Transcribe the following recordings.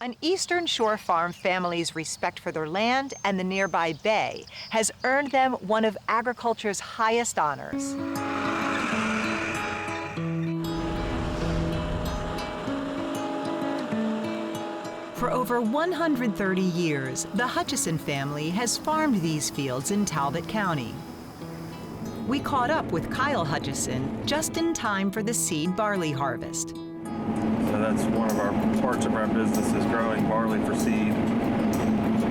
An Eastern Shore farm family's respect for their land and the nearby bay has earned them one of agriculture's highest honors. For over 130 years, the Hutchison family has farmed these fields in Talbot County. We caught up with Kyle Hutchison just in time for the seed barley harvest. So that's one of our parts of our business is growing barley for seed.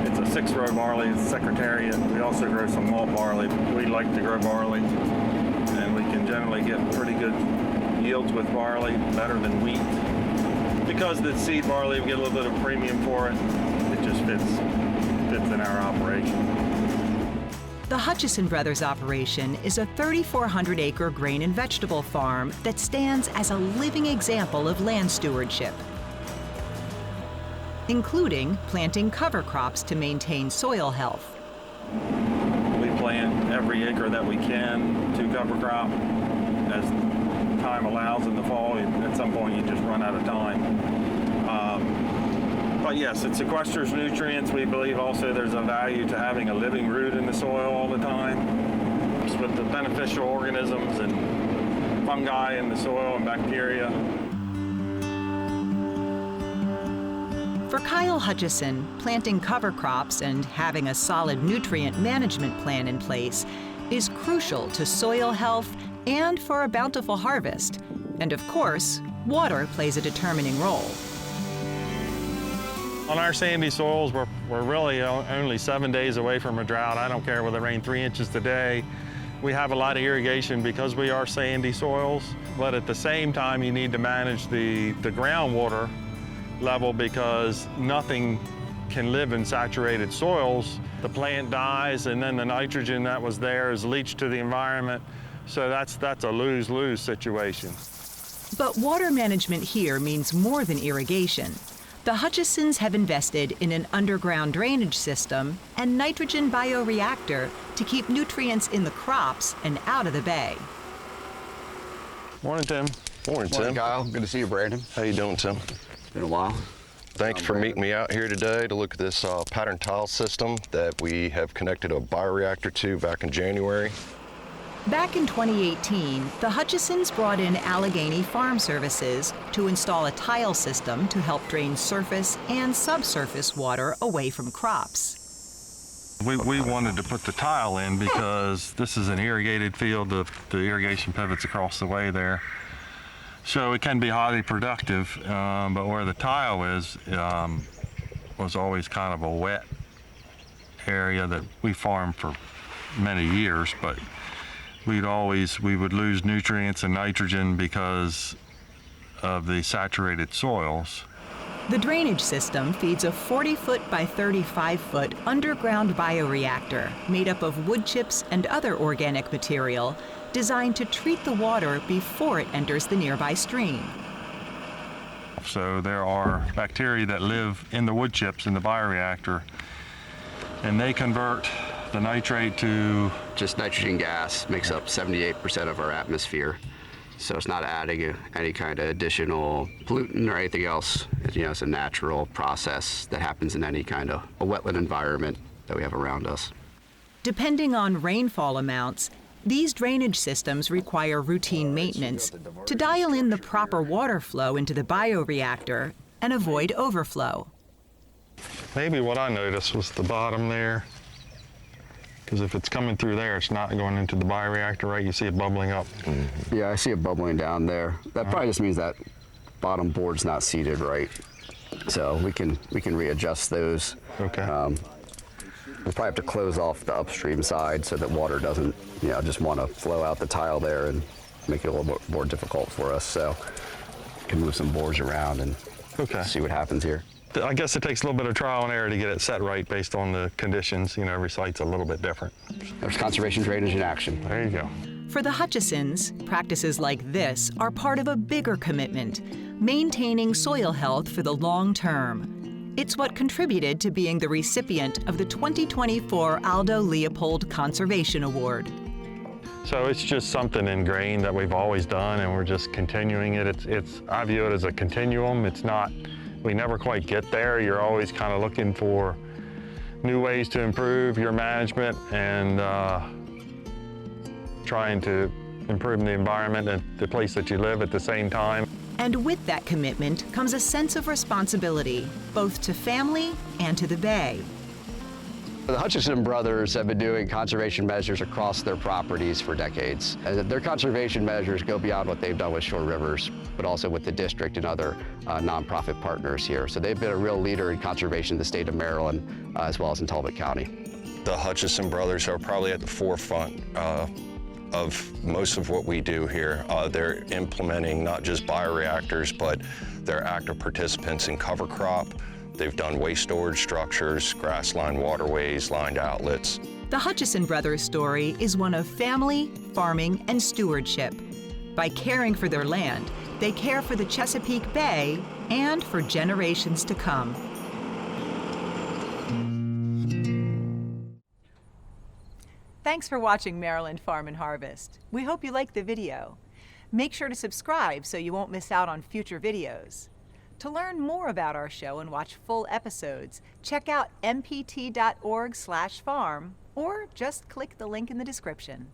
It's a 6-row barley, it's Secretariat. We also grow some malt barley. We like to grow barley, and we can generally get pretty good yields with barley, better than wheat. Because the seed barley, we get a little bit of premium for it. It just fits in our operation. The Hutchison Brothers operation is a 3,400-acre grain and vegetable farm that stands as a living example of land stewardship, including planting cover crops to maintain soil health. We plant every acre that we can to cover crop. As time allows in the fall, at some point you just run out of time. But yes, it sequesters nutrients. We believe also there's a value to having a living root in the soil all the time. Just with the beneficial organisms and fungi in the soil and bacteria. For Kyle Hutchison, planting cover crops and having a solid nutrient management plan in place is crucial to soil health and for a bountiful harvest. And of course, water plays a determining role. On our sandy soils, we're really only 7 days away from a drought. I don't care whether it rains 3 inches today. We have a lot of irrigation because we are sandy soils, but at the same time, you need to manage the groundwater level because nothing can live in saturated soils. The plant dies, and then the nitrogen that was there is leached to the environment. So that's a lose-lose situation. But water management here means more than irrigation. The Hutchisons have invested in an underground drainage system and Nitrogen Bio Reactor to keep nutrients in the crops and out of the bay. Morning, Tim. Morning, Tim. Morning, Kyle. Good to see you, Brandon. How you doing, Tim? Been a while. Thanks for meeting me out here today to look at this pattern tile system that we have connected a bioreactor to back in January. Back in 2018, the Hutchisons brought in Allegheny Farm Services to install a tile system to help drain surface and subsurface water away from crops. We wanted to put the tile in because this is an irrigated field. The irrigation pivots across the way there. So it can be highly productive, but where the tile is was always kind of a wet area that we farmed for many years, but we would lose nutrients and nitrogen because of the saturated soils. The drainage system feeds a 40-foot by 35-foot underground bioreactor made up of wood chips and other organic material designed to treat the water before it enters the nearby stream. So there are bacteria that live in the wood chips in the bioreactor, and they convert the nitrate to... Just nitrogen gas makes up 78% of our atmosphere. So it's not adding any kind of additional pollutant or anything else. It's a natural process that happens in any kind of a wetland environment that we have around us. Depending on rainfall amounts, these drainage systems require routine maintenance to dial in the proper water flow into the bioreactor and avoid overflow. Maybe what I noticed was the bottom there, because if it's coming through there, it's not going into the bioreactor, right? You see it bubbling up. Mm-hmm. Yeah, I see it bubbling down there. That probably just means that bottom board's not seated right. So we can readjust those. Okay. We'll probably have to close off the upstream side so that water doesn't, just want to flow out the tile there and make it a little bit more difficult for us. So we can move some boards around and see what happens here. I guess it takes a little bit of trial and error to get it set right based on the conditions. Every site's a little bit different. There's conservation drainage in action. There you go. For the Hutchisons, practices like this are part of a bigger commitment, maintaining soil health for the long term. It's what contributed to being the recipient of the 2024 Aldo Leopold Conservation Award. So it's just something ingrained that we've always done, and we're just continuing it. I view it as a continuum. It's not we never quite get there. You're always kind of looking for new ways to improve your management and trying to improve the environment and the place that you live at the same time. And with that commitment comes a sense of responsibility, both to family and to the Bay. The Hutchison brothers have been doing conservation measures across their properties for decades. And their conservation measures go beyond what they've done with Shore Rivers, but also with the district and other nonprofit partners here. So they've been a real leader in conservation in the state of Maryland, as well as in Talbot County. The Hutchison brothers are probably at the forefront of most of what we do here. They're implementing not just bioreactors, but they're active participants in cover crop. They've done waste storage structures, grass-lined waterways, lined outlets. The Hutchison brothers' story is one of family, farming, and stewardship. By caring for their land, they care for the Chesapeake Bay and for generations to come. Thanks for watching Maryland Farm and Harvest. We hope you liked the video. Make sure to subscribe so you won't miss out on future videos. To learn more about our show and watch full episodes, check out mpt.org/farm or just click the link in the description.